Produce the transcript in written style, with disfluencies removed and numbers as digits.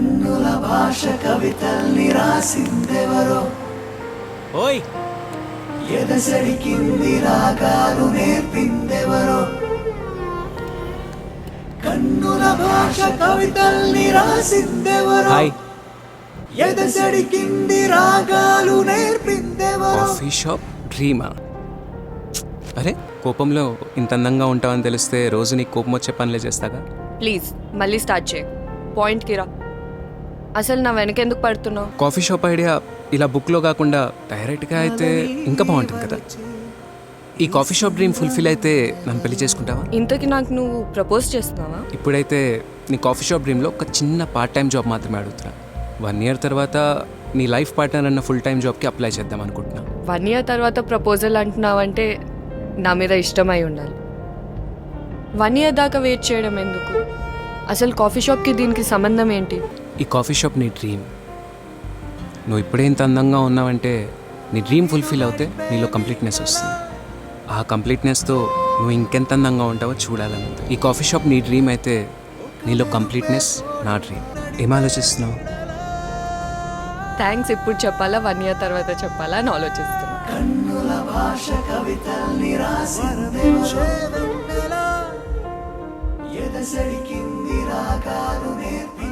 కన్నుల భాష కవితల్ని రాసిందెవరో, ఓయ్ ఎదసడికింది రాగాలు నేర్పిందెవరో. కన్నుల భాష కవితల్ని రాసిందెవరో, హాయ్ ఎదసడికింది రాగాలు నేర్పిందెవరో. Coffee shop డ్రీమా? అరే కోపంలో ఇంత అందంగా ఉంటావని తెలిస్తే రోజు నీకు కోపం వచ్చే పనులే చేస్తాగా. ప్లీజ్ మళ్ళీ స్టార్ట్ చేయి, పాయింట్కి రా. అసలు నా వెనకెందుకు పడుతున్నావు? కాఫీ షాప్ ఐడియా ఇలా బుక్లో కాకుండా డైరెక్ట్గా అయితే ఇంకా బాగుంటుంది కదా. ఈ కాఫీ షాప్ డ్రీమ్ ఫుల్ఫిల్ అయితే నన్ను పెళ్లి చేసుకుంటావా? ఇంతకీ నాకు నువ్వు ప్రపోజ్ చేస్తున్నావా? ఇప్పుడైతే నీ కాఫీ షాప్ డ్రీమ్లో ఒక చిన్న పార్ట్ టైం జాబ్ మాత్రమే అడుగుతున్నా. 1 year తర్వాత నీ లైఫ్ పార్ట్నర్ అన్న ఫుల్ టైం జాబ్కి అప్లై చేద్దాం అనుకుంటున్నా. 1 year తర్వాత ప్రపోజల్ అంటున్నావంటే నా మీద ఇష్టమై ఉండాలి. 1 year దాకా వెయిట్ చేయడం ఎందుకు? అసలు కాఫీ షాప్కి దీనికి సంబంధం ఏంటి? ఈ కాఫీ షాప్ నీ డ్రీమ్. నువ్వు ఇప్పుడే ఇంత అందంగా ఉన్నావంటే నీ డ్రీమ్ ఫుల్ఫిల్ అవుతే నీలో కంప్లీట్నెస్ వస్తుంది. ఆ కంప్లీట్నెస్తో నువ్వు ఇంకెంత అందంగా ఉంటావో చూడాలని. ఈ కాఫీ షాప్ నీ డ్రీమ్ అయితే నీలో కంప్లీట్నెస్ నా డ్రీమ్. ఏం ఆలోచిస్తున్నావు? థ్యాంక్స్ ఇప్పుడు చెప్పాలా 1 year తర్వాత చెప్పాలా అని ఆలోచిస్తున్నా. కన్నుల భాష కవితల్ని రాసిందెవరో, ఎదసడికింది రాగాలు నేర్పిందెవరో.